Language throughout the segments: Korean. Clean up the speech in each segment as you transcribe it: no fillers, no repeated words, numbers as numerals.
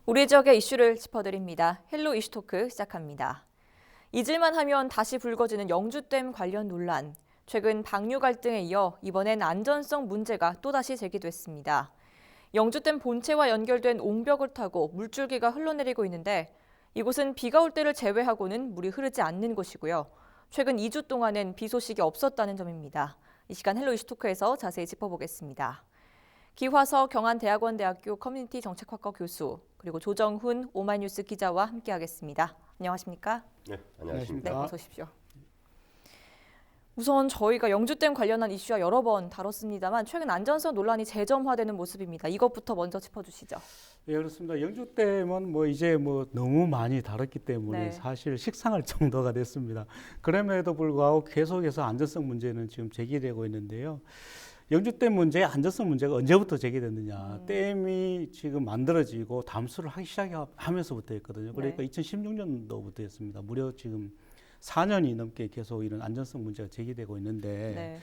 우리 지역의 이슈를 짚어드립니다. 헬로 이슈토크 시작합니다. 잊을만 하면 다시 불거지는 영주댐 관련 논란. 최근 방류 갈등에 이어 이번엔 안전성 문제가 또다시 제기됐습니다. 영주댐 본체와 연결된 옹벽을 타고 물줄기가 흘러내리고 있는데 이곳은 비가 올 때를 제외하고는 물이 흐르지 않는 곳이고요. 최근 2주 동안은 비 소식이 없었다는 점입니다. 이 시간 헬로 이슈토크에서 자세히 짚어보겠습니다. 기화서 경한대학원대학교 커뮤니티 정책학과 교수 그리고 조정훈 오마이뉴스 기자와 함께하겠습니다. 안녕하십니까? 네, 안녕하십니까? 네, 어서 오십시오. 우선 저희가 영주댐 관련한 이슈와 여러 번 다뤘습니다만 최근 안전성 논란이 재점화되는 모습입니다. 이것부터 먼저 짚어주시죠. 예, 그렇습니다. 영주댐은 이제 너무 많이 다뤘기 때문에 네. 사실 식상할 정도가 됐습니다. 그럼에도 불구하고 계속해서 안전성 문제는 지금 제기되고 있는데요. 영주댐 문제, 안전성 문제가 언제부터 제기됐느냐. 댐이 지금 만들어지고 담수를 하기 시작하면서부터였거든요. 그러니까 네. 2016년도부터였습니다. 무려 지금 4년이 넘게 계속 이런 안전성 문제가 제기되고 있는데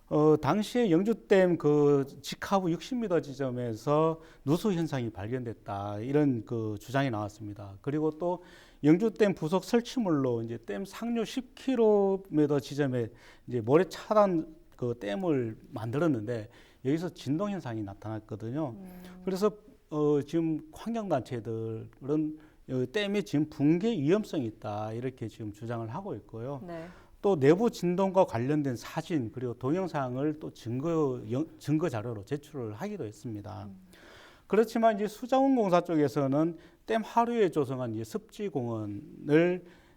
네. 당시에 영주댐 그 직하부 60m 지점에서 누수 현상이 발견됐다 이런 그 주장이 나왔습니다. 그리고 또 영주댐 부속 설치물로 이제 댐 상류 10km 지점에 이제 모래 차단 그 댐을 만들었는데 여기서 진동 현상이 나타났거든요. 그래서 지금 환경단체들은 댐이 지금 붕괴 위험성이 있다 이렇게 지금 주장을 하고 있고요. 네. 또 내부 진동과 관련된 사진 그리고 동영상을 또 증거 자료로 제출을 하기도 했습니다. 그렇지만 이제 수자원공사 쪽에서는 댐 하류에 조성한 이제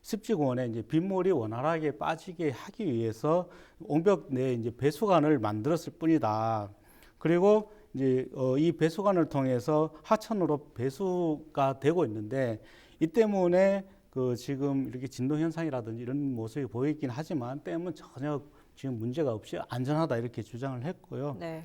습지공원에 이제 빗물이 원활하게 빠지게 하기 위해서 옹벽 내에 이제 배수관을 만들었을 뿐이다. 그리고 이제 이 배수관을 통해서 하천으로 배수가 되고 있는데 이 때문에 그 지금 이렇게 진동 현상이라든지 이런 모습이 보이긴 하지만 댐은 전혀 지금 문제가 없이 안전하다 이렇게 주장을 했고요. 네.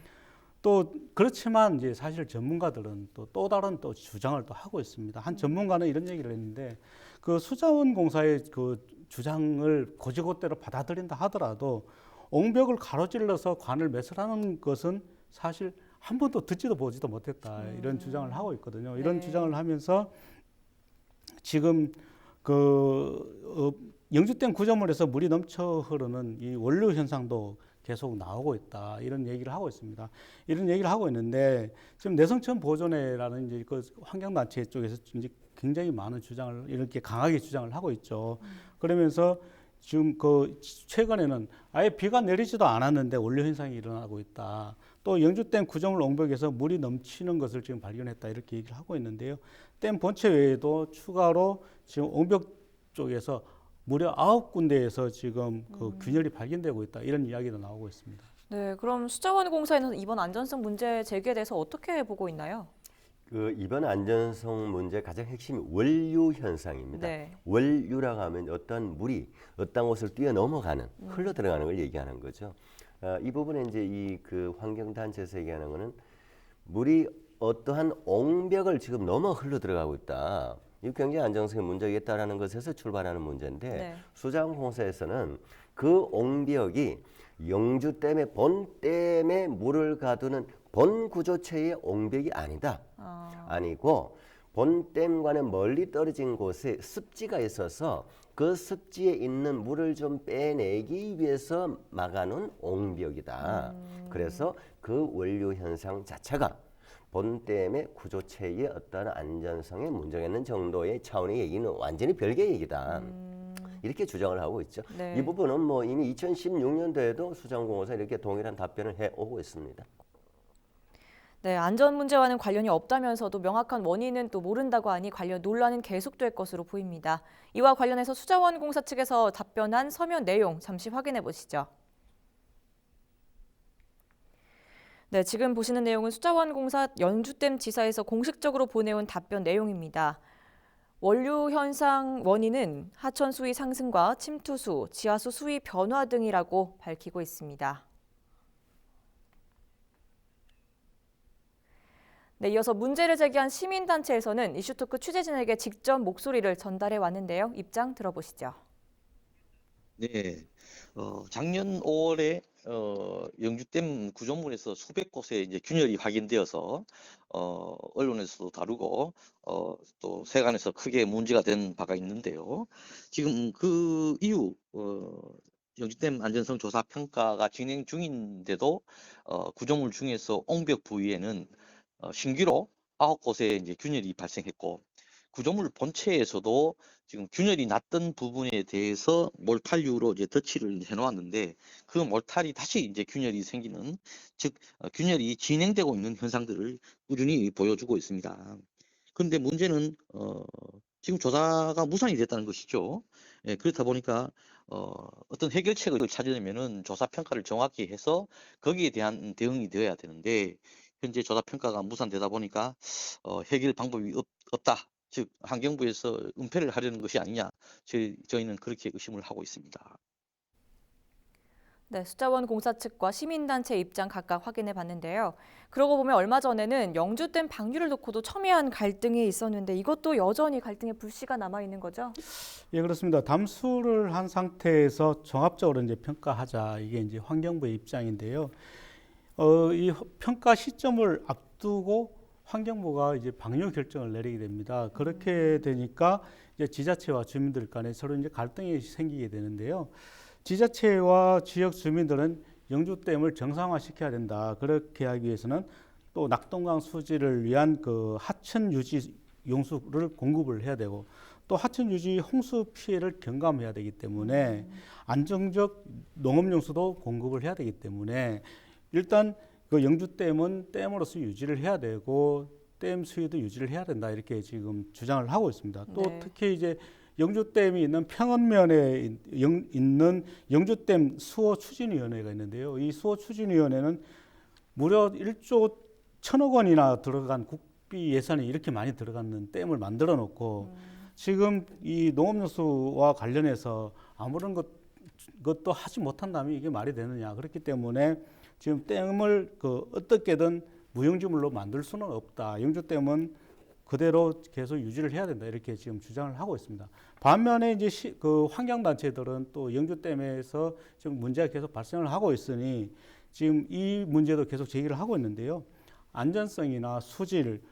또 그렇지만 이제 사실 전문가들은 또 다른 또 주장을 또 하고 있습니다. 한 전문가는 이런 얘기를 했는데 그 수자원공사의 그 주장을 곧이곧대로 받아들인다 하더라도 옹벽을 가로질러서 관을 매설하는 것은 사실 한 번도 듣지도 보지도 못했다 이런 주장을 하고 있거든요. 이런 네. 주장을 하면서 지금 영주댐 구조물에서 물이 넘쳐 흐르는 이 원류 현상도 계속 나오고 있다 이런 얘기를 하고 있습니다. 이런 얘기를 하고 있는데 지금 내성천 보존회라는 이제 그 환경단체 쪽에서 이제 굉장히 많은 주장을 이렇게 강하게 주장을 하고 있죠. 그러면서 지금 그 최근에는 아예 비가 내리지도 않았는데 원료 현상이 일어나고 있다. 또 영주댐 구조물 옹벽에서 물이 넘치는 것을 지금 발견했다 이렇게 얘기를 하고 있는데요. 댐 본체 외에도 추가로 지금 옹벽 쪽에서 무려 9군데에서 지금 그 균열이 발견되고 있다 이런 이야기도 나오고 있습니다. 네, 그럼 수자원공사에서 이번 안전성 문제 제기에 대해서 어떻게 보고 있나요? 그 이번 안전성 문제 가장 핵심이 원류 현상입니다. 네. 원류라고 하면 어떤 물이 어떤 곳을 뛰어넘어가는 흘러 들어가는 걸 얘기하는 거죠. 이 부분에 이제 이 그 환경단체에서 얘기하는 거는 물이 어떠한 옹벽을 지금 넘어 흘러 들어가고 있다. 이 굉장히 안정성에 문제가 있다라는 것에서 출발하는 문제인데 네. 수자원공사에서는 그 옹벽이 영주댐의 본댐에 물을 가두는 본 구조체의 옹벽이 아니다. 아니고 본댐과는 멀리 떨어진 곳에 습지가 있어서 그 습지에 있는 물을 좀 빼내기 위해서 막아놓은 옹벽이다. 그래서 그 원료 현상 자체가 본댐의 구조체의 어떤 안전성에 문제가 있는 정도의 차원의 얘기는 완전히 별개의 얘기다. 이렇게 주장을 하고 있죠. 네. 이 부분은 뭐 이미 2016년도에도 수자원공사 이렇게 동일한 답변을 해오고 있습니다. 네, 안전 문제와는 관련이 없다면서도 명확한 원인은 또 모른다고 하니 관련 논란은 계속될 것으로 보입니다. 이와 관련해서 수자원공사 측에서 답변한 서면 내용 잠시 확인해 보시죠. 네, 지금 보시는 내용은 수자원공사 영주댐 지사에서 공식적으로 보내온 답변 내용입니다. 원료 현상 원인은 하천 수위 상승과 침투수, 지하수 수위 변화 등이라고 밝히고 있습니다. 네, 이어서 문제를 제기한 시민단체에서는 이슈토크 취재진에게 직접 목소리를 전달해 왔는데요. 입장 들어보시죠. 네, 작년 5월에 영주댐 구조물에서 수백 곳의 이제 균열이 확인되어서 언론에서도 다루고 또 세관에서 크게 문제가 된 바가 있는데요. 지금 그 이후 영주댐 안전성 조사 평가가 진행 중인데도 구조물 중에서 옹벽 부위에는 신기로 9곳의 이제 균열이 발생했고 구조물 본체에서도 지금 균열이 났던 부분에 대해서 몰탈유로 이제 덧칠을 해놓았는데 그 몰탈이 다시 이제 균열이 생기는 즉 균열이 진행되고 있는 현상들을 꾸준히 보여주고 있습니다. 그런데 문제는 지금 조사가 무산이 됐다는 것이죠. 예, 그렇다 보니까 어떤 해결책을 찾으려면은 조사 평가를 정확히 해서 거기에 대한 대응이 되어야 되는데 현재 조사 평가가 무산되다 보니까 해결 방법이 없다. 즉 환경부에서 은폐를 하려는 것이 아니냐 저희는 그렇게 의심을 하고 있습니다. 네, 숫자원 공사 측과 시민단체 입장 각각 확인해 봤는데요. 그러고 보면 얼마 전에는 영주댐 방류를 놓고도 첨예한 갈등이 있었는데 이것도 여전히 갈등의 불씨가 남아 있는 거죠? 예, 그렇습니다. 담수를 한 상태에서 종합적으로 이제 평가하자 이게 이제 환경부의 입장인데요. 이 평가 시점을 앞두고 환경부가 이제 방류 결정을 내리게 됩니다. 그렇게 되니까 이제 지자체와 주민들 간에 서로 이제 갈등이 생기게 되는데요. 지자체와 지역 주민들은 영주댐을 정상화시켜야 된다. 그렇게 하기 위해서는 또 낙동강 수지를 위한 그 하천 유지 용수를 공급을 해야 되고 또 하천 유지 홍수 피해를 경감해야 되기 때문에 안정적 농업 용수도 공급을 해야 되기 때문에 일단 그 영주댐은 댐으로서 유지를 해야 되고 댐 수위도 유지를 해야 된다 이렇게 지금 주장을 하고 있습니다. 또 네. 특히 이제 영주댐이 있는 평원면에 있는 영주댐 수호 추진위원회가 있는데요. 이 수호 추진위원회는 무려 1조 1천억 원이나 들어간 국비 예산이 이렇게 많이 들어가는 댐을 만들어 놓고 지금 이 농업용수와 관련해서 아무런 것도 하지 못한다면 이게 말이 되느냐. 그렇기 때문에 지금 댐을 어떻게든 무용지물로 만들 수는 없다. 영주댐은 그대로 계속 유지를 해야 된다. 이렇게 지금 주장을 하고 있습니다. 반면에 이제 그 환경단체들은 또 영주댐에서 지금 문제가 계속 발생을 하고 있으니 지금 이 문제도 계속 제기를 하고 있는데요. 안전성이나 수질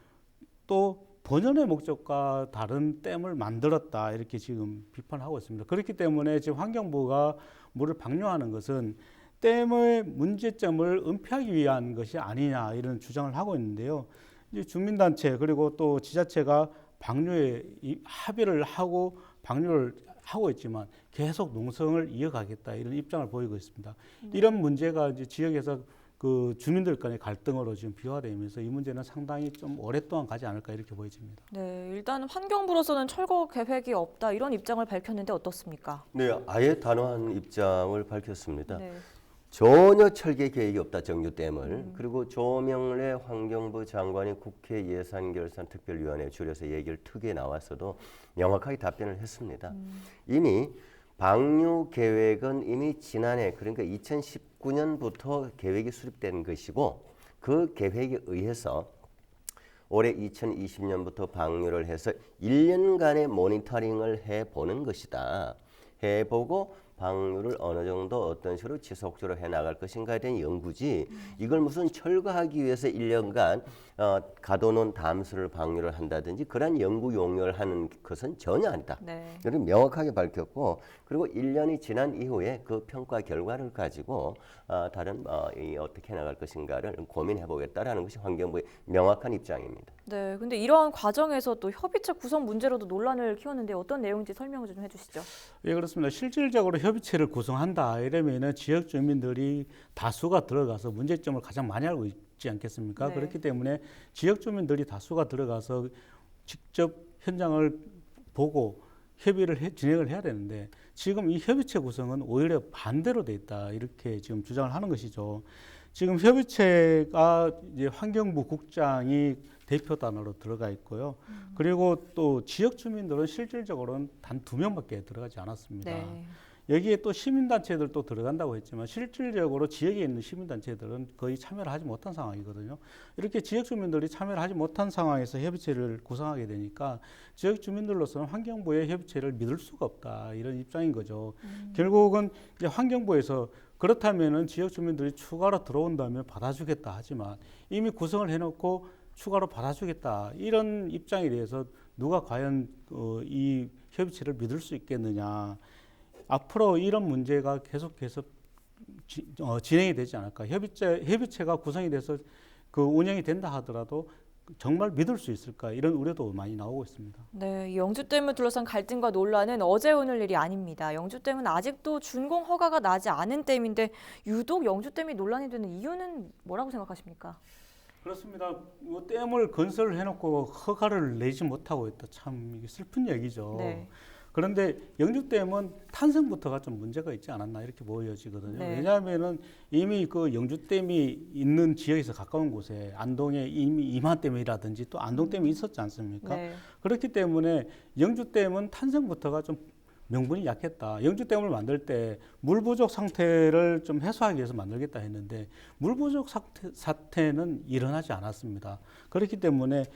또 본연의 목적과 다른 댐을 만들었다. 이렇게 지금 비판하고 있습니다. 그렇기 때문에 지금 환경부가 물을 방류하는 것은 댐의 문제점을 은폐하기 위한 것이 아니냐 이런 주장을 하고 있는데요. 이제 주민단체 그리고 또 지자체가 방류에 합의를 하고 방류를 하고 있지만 계속 농성을 이어가겠다 이런 입장을 보이고 있습니다. 이런 문제가 이제 지역에서 그 주민들 간의 갈등으로 지금 비화되면서 이 문제는 상당히 좀 오랫동안 가지 않을까 이렇게 보여집니다. 네, 일단 환경부로서는 철거 계획이 없다 이런 입장을 밝혔는데 어떻습니까? 네, 아예 단호한 입장을 밝혔습니다. 네. 전혀 철개 계획이 없다 정주댐을. 그리고 조명래 환경부 장관이 국회 예산결산특별위원회에 줄여서 얘기를 특위에 나왔어도 명확하게 답변을 했습니다. 이미 방류 계획은 이미 지난해 그러니까 2019년부터 계획이 수립된 것이고 그 계획에 의해서 올해 2020년부터 방류를 해서 1년간의 모니터링을 해보는 것이다. 해보고 방류를 어느 정도 어떤 식으로 지속적으로 해나갈 것인가에 대한 연구지 이걸 무슨 철거하기 위해서 1년간 가둬놓은 담수를 방류를 한다든지 그런 연구 용역을 하는 것은 전혀 아니다. 네. 이걸 명확하게 밝혔고 그리고 1년이 지난 이후에 그 평가 결과를 가지고 다른 어떻게 해나갈 것인가를 고민해 보겠다라는 것이 환경부의 명확한 입장입니다. 네, 근데 이러한 과정에서 또 협의체 구성 문제로도 논란을 키웠는데 어떤 내용인지 설명을 좀 해주시죠. 예, 그렇습니다. 실질적으로 협의체를 구성한다 이러면은 지역 주민들이 다수가 들어가서 문제점을 가장 많이 알고 있지 않겠습니까? 네. 그렇기 때문에 지역 주민들이 다수가 들어가서 직접 현장을 보고 협의를 진행을 해야 되는데 지금 이 협의체 구성은 오히려 반대로 돼 있다 이렇게 지금 주장을 하는 것이죠. 지금 협의체가 이제 환경부 국장이 대표단으로 들어가 있고요. 그리고 또 지역 주민들은 실질적으로는 단 2명밖에 들어가지 않았습니다. 네. 여기에 또 시민단체들도 들어간다고 했지만 실질적으로 지역에 있는 시민단체들은 거의 참여를 하지 못한 상황이거든요. 이렇게 지역 주민들이 참여를 하지 못한 상황에서 협의체를 구성하게 되니까 지역 주민들로서는 환경부의 협의체를 믿을 수가 없다 이런 입장인 거죠. 결국은 이제 환경부에서 그렇다면은 지역 주민들이 추가로 들어온다면 받아주겠다 하지만 이미 구성을 해놓고 추가로 받아주겠다 이런 입장에 대해서 누가 과연 이 협의체를 믿을 수 있겠느냐. 앞으로 이런 문제가 계속해서 진행이 되지 않을까. 협의체가 구성이 돼서 그 운영이 된다 하더라도 정말 믿을 수 있을까 이런 우려도 많이 나오고 있습니다. 네, 이 영주댐을 둘러싼 갈등과 논란은 어제 오늘 일이 아닙니다. 영주댐은 아직도 준공 허가가 나지 않은 댐인데 유독 영주댐이 논란이 되는 이유는 뭐라고 생각하십니까? 그렇습니다. 뭐 댐을 건설해놓고 허가를 내지 못하고 있다. 참 이게 슬픈 얘기죠. 네. 그런데 영주댐은 탄생부터가 좀 문제가 있지 않았나 이렇게 보여지거든요. 네. 왜냐하면은 이미 그 영주댐이 있는 지역에서 가까운 곳에 안동에 이미 이마댐이라든지 또 안동댐이 있었지 않습니까? 네. 그렇기 때문에 영주댐은 탄생부터가 좀 명분이 약했다. 영주댐을 만들 때 물 부족 상태를 좀 해소하기 위해서 만들겠다 했는데 물 부족 사태는 일어나지 않았습니다. 그렇기 때문에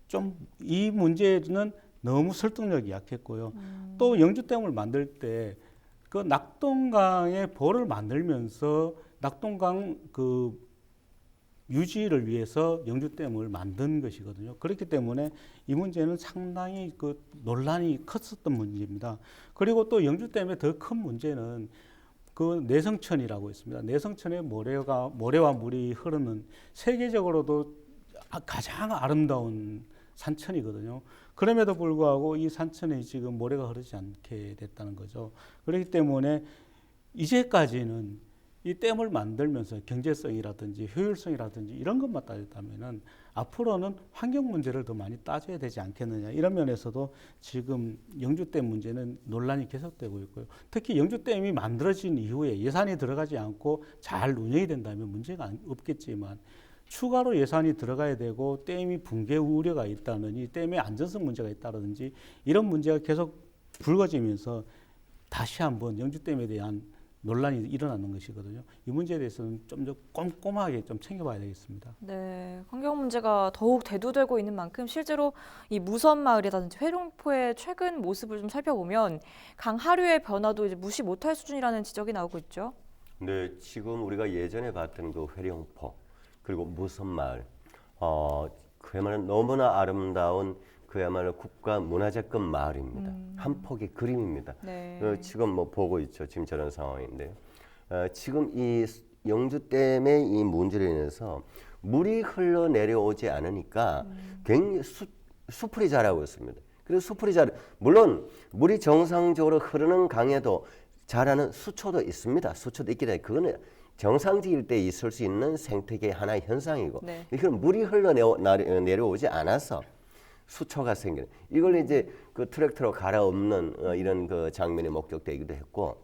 좀 이 문제는 너무 설득력이 약했고요. 또 영주댐을 만들 때 그 낙동강의 보를 만들면서 낙동강 그 유지를 위해서 영주댐을 만든 것이거든요. 그렇기 때문에 이 문제는 상당히 그 논란이 컸었던 문제입니다. 그리고 또 영주댐의 더 큰 문제는 그 내성천이라고 있습니다. 내성천의 모래와 물이 흐르는 세계적으로도 가장 아름다운 산천이거든요. 그럼에도 불구하고 이 산천에 지금 모래가 흐르지 않게 됐다는 거죠. 그렇기 때문에 이제까지는 이 댐을 만들면서 경제성이라든지 효율성이라든지 이런 것만 따졌다면은 앞으로는 환경 문제를 더 많이 따져야 되지 않겠느냐 이런 면에서도 지금 영주댐 문제는 논란이 계속되고 있고요. 특히 영주댐이 만들어진 이후에 예산이 들어가지 않고 잘 운영이 된다면 문제가 없겠지만 추가로 예산이 들어가야 되고 댐이 붕괴 우려가 있다는 이 댐의 안전성 문제가 있다든지 이런 문제가 계속 불거지면서 다시 한번 영주댐에 대한 논란이 일어나는 것이거든요. 이 문제에 대해서는 좀 더 꼼꼼하게 좀 챙겨봐야 되겠습니다. 네, 환경 문제가 더욱 대두되고 있는 만큼 실제로 이 무선마을이라든지 회룡포의 최근 모습을 좀 살펴보면 강 하류의 변화도 이제 무시 못할 수준이라는 지적이 나오고 있죠. 네, 지금 우리가 예전에 봤던 그 회룡포 그리고 무선마을, 그야말로 너무나 아름다운 그야말로 국가 문화재급 마을입니다. 한 폭의 그림입니다. 네. 지금 뭐 보고 있죠. 지금 저런 상황인데요. 지금 이 영주댐의 이 문제로 인해서 물이 흘러내려오지 않으니까 굉장히 수풀이 자라고 있습니다. 그리고 수풀이 물론 물이 정상적으로 흐르는 강에도 자라는 수초도 있습니다. 수초도 있기 때문에 그거는 정상적일 때 있을 수 있는 생태계의 하나의 현상이고 네. 이건 물이 흘러내려오지 않아서 수초가 생기는 이걸 이제 그 트랙터로 갈아엎는 이런 그 장면이 목격되기도 했고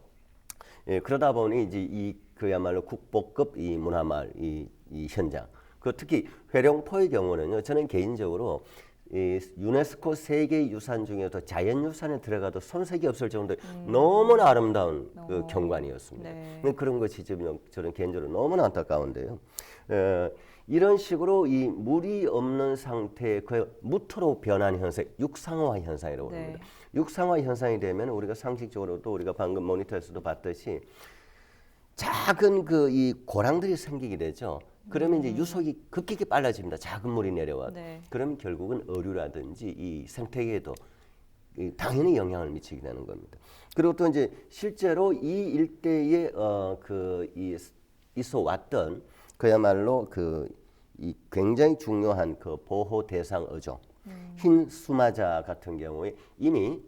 그러다 보니 이제 이 그야말로 국보급 이 문화마을 이 현장 그 특히 회룡포의 경우는요 저는 개인적으로 이 유네스코 세계유산 중에도 자연유산에 들어가도 손색이 없을 정도의 너무나 아름다운 그 경관이었습니다. 네. 그런 것이 지금 저는 개인적으로 너무나 안타까운데요. 이런 식으로 이 물이 없는 상태의 그 무토로 변하는 현상, 육상화 현상이라고 네. 합니다. 육상화 현상이 되면 우리가 상식적으로도 우리가 방금 모니터에서도 봤듯이 작은 그 이 고랑들이 생기게 되죠. 그러면 이제 유속이 급격히 빨라집니다. 작은 물이 내려와도. 네. 그러면 결국은 어류라든지 이 생태계에도 당연히 영향을 미치게 되는 겁니다. 그리고 또 이제 실제로 이 일대에 있어 왔던 그야말로 이 굉장히 중요한 그 보호 대상 어종 흰 수마자 같은 경우에 이미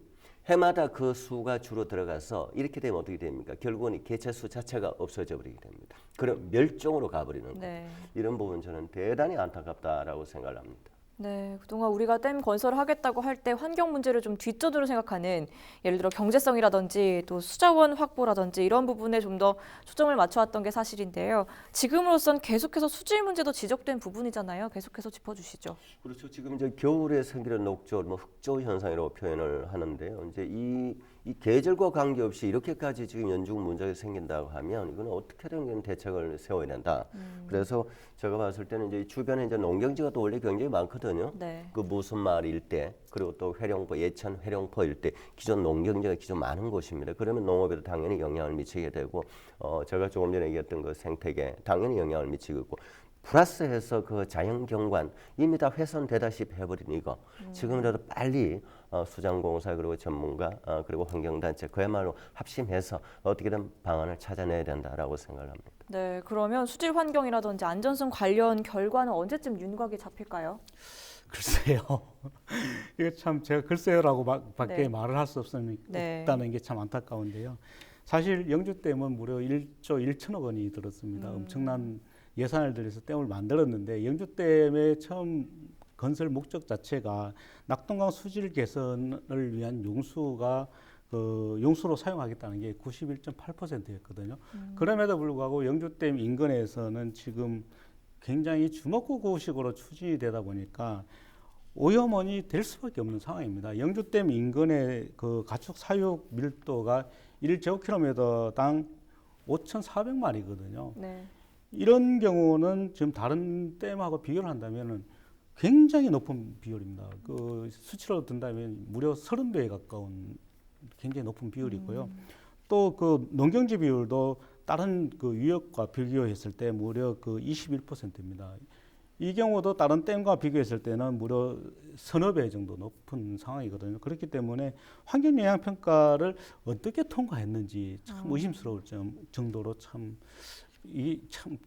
해마다 그 수가 주로 들어가서 이렇게 되면 어떻게 됩니까? 결국은 이 개체수 자체가 없어져 버리게 됩니다. 그럼 멸종으로 가버리는 거예요. 네. 이런 부분 저는 대단히 안타깝다라고 생각을 합니다. 네, 그동안 우리가 댐 건설을 하겠다고 할 때 환경 문제를 좀 뒷전으로 생각하는 예를 들어 경제성이라든지 또 수자원 확보라든지 이런 부분에 좀 더 초점을 맞춰왔던 게 사실인데요. 지금으로선 계속해서 수질 문제도 지적된 부분이잖아요. 계속해서 짚어주시죠. 그렇죠. 지금 이제 겨울에 생기는 녹조, 뭐 흑조 현상이라고 표현을 하는데요. 이제 이 계절과 관계없이 이렇게까지 지금 연중 문제가 생긴다고 하면 이거는 어떻게든 대책을 세워야 된다. 그래서 제가 봤을 때는 이제 주변에 이제 농경지가 또 원래 굉장히 많거든요. 네. 그 무슨마을 일대 그리고 또 회령포 예천 회령포 일대 기존 농경지가 기존 많은 곳입니다. 그러면 농업에도 당연히 영향을 미치게 되고 제가 조금 전에 얘기했던 그 생태계 당연히 영향을 미치고 있고 플러스해서 그 자연경관 이미 다 훼손되다시피 해버린 이거 지금이라도 빨리 수장공사 그리고 전문가 그리고 환경단체 그야말로 합심해서 어떻게든 방안을 찾아내야 된다라고 생각을 합니다. 네, 그러면 수질 환경이라든지 안전성 관련 결과는 언제쯤 윤곽이 잡힐까요? 글쎄요. 이거 참 제가 글쎄요라고 밖에 네. 말을 할 수 네. 없다는 게 참 안타까운데요. 사실 영주댐은 무려 1조 1천억 원이 들었습니다. 엄청난 예산을 들여서 댐을 만들었는데 영주댐의 처음 건설 목적 자체가 낙동강 수질 개선을 위한 용수로 사용하겠다는 게 91.8%였거든요. 그럼에도 불구하고 영주댐 인근에서는 지금 굉장히 주먹구구식으로 추진이 되다 보니까 오염원이 될 수밖에 없는 상황입니다. 영주댐 인근의 그 가축 사육 밀도가 1제곱킬로미터당 5,400마리거든요. 네. 이런 경우는 지금 다른 댐하고 비교를 한다면은 굉장히 높은 비율입니다. 그 수치로 든다면 무려 30배에 가까운 굉장히 높은 비율이고요. 또 그 농경지 비율도 다른 그 유역과 비교했을 때 무려 그 21%입니다. 이 경우도 다른 댐과 비교했을 때는 무려 서너 배 정도 높은 상황이거든요. 그렇기 때문에 환경영향평가를 어떻게 통과했는지 참 의심스러울 정도로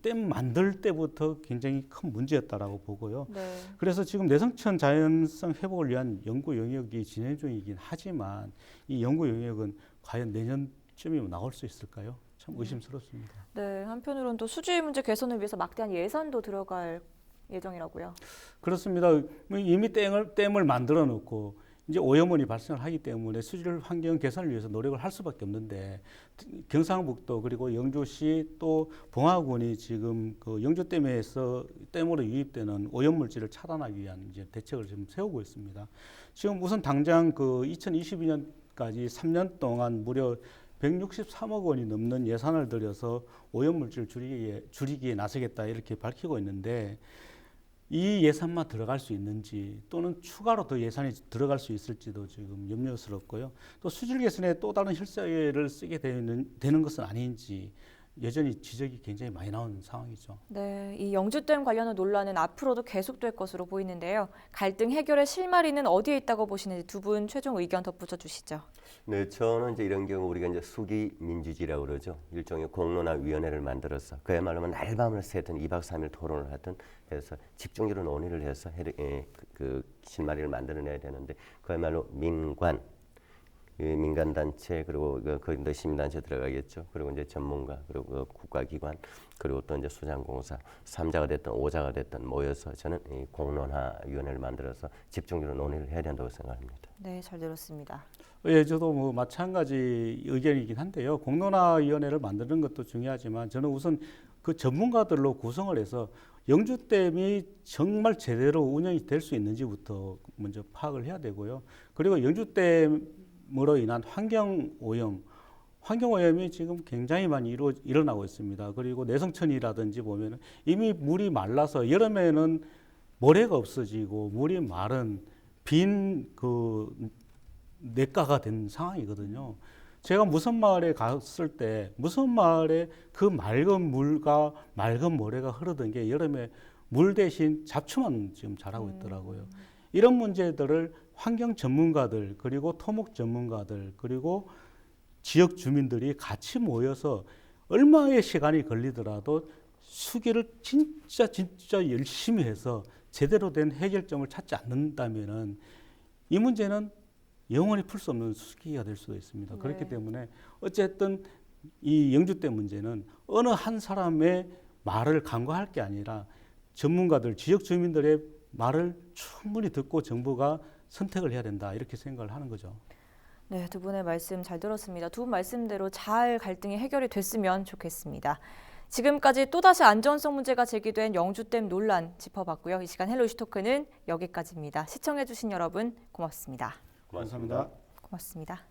댐 만들 때부터 굉장히 큰 문제였다라고 보고요. 네. 그래서 지금 내성천 자연성 회복을 위한 연구 영역이 진행 중이긴 하지만 이 연구 영역은 과연 내년쯤이면 나올 수 있을까요? 참 의심스럽습니다. 네, 한편으로는 또 수질 문제 개선을 위해서 막대한 예산도 들어갈 예정이라고요. 그렇습니다. 이미 댐을 만들어 놓고 이제 오염원이 발생을 하기 때문에 수질 환경 개선을 위해서 노력을 할 수밖에 없는데 경상북도 그리고 영주시 또 봉화군이 지금 그 영주댐에서 댐으로 유입되는 오염물질을 차단하기 위한 이제 대책을 지금 세우고 있습니다. 지금 우선 당장 그 2022년까지 3년 동안 무려 163억 원이 넘는 예산을 들여서 오염물질 줄이기에 나서겠다 이렇게 밝히고 있는데 이 예산만 들어갈 수 있는지 또는 추가로 더 예산이 들어갈 수 있을지도 지금 염려스럽고요. 또 수질 개선에 또 다른 혈세를 쓰게 되는 것은 아닌지 여전히 지적이 굉장히 많이 나오는 상황이죠. 네, 이 영주댐 관련한 논란은 앞으로도 계속될 것으로 보이는데요. 갈등 해결의 실마리는 어디에 있다고 보시는지 두 분 최종 의견 덧붙여 주시죠. 네, 저는 이제 이런 경우 우리가 이제 수기 민주주의라고 그러죠. 일종의 공론화위원회를 만들어서 그야말로 날밤을 새든 2박 3일 토론을 하든 해서 집중적으로 논의를 해서 그 실마리를 만들어내야 되는데 그야말로 민간단체 그리고 그 시민단체 들어가겠죠. 그리고 이제 전문가 그리고 그 국가기관 그리고 또 이제 수장공사 3자가 됐든 5자가 됐든 모여서 저는 이 공론화위원회를 만들어서 집중적으로 논의를 해야 된다고 생각합니다. 네, 잘 들었습니다. 예, 저도 뭐 마찬가지 의견이긴 한데요. 공론화위원회를 만드는 것도 중요하지만 저는 우선 그 전문가들로 구성을 해서 영주댐이 정말 제대로 운영이 될 수 있는지부터 먼저 파악을 해야 되고요. 그리고 영주댐으로 인한 환경오염이 지금 굉장히 많이 일어나고 있습니다. 그리고 내성천이라든지 보면은 이미 물이 말라서 여름에는 모래가 없어지고 물이 마른 빈 그 냇가가 된 상황이거든요. 제가 무선마을에 갔을 때 무선마을에 그 맑은 물과 맑은 모래가 흐르던 게 여름에 물 대신 잡초만 지금 자라고 있더라고요. 이런 문제들을 환경 전문가들 그리고 토목 전문가들 그리고 지역 주민들이 같이 모여서 얼마의 시간이 걸리더라도 수기를 진짜 열심히 해서 제대로 된 해결점을 찾지 않는다면은 이 문제는 영원히 풀 수 없는 수기가 될 수도 있습니다. 네. 그렇기 때문에 어쨌든 이 영주댐 문제는 어느 한 사람의 말을 간과할 게 아니라 전문가들, 지역 주민들의 말을 충분히 듣고 정부가 선택을 해야 된다 이렇게 생각을 하는 거죠. 네, 두 분의 말씀 잘 들었습니다. 두 분 말씀대로 잘 갈등이 해결이 됐으면 좋겠습니다. 지금까지 또다시 안전성 문제가 제기된 영주댐 논란 짚어봤고요. 이 시간 헬로 이슈 토크는 여기까지입니다. 시청해주신 여러분 고맙습니다. 감사합니다. 고맙습니다.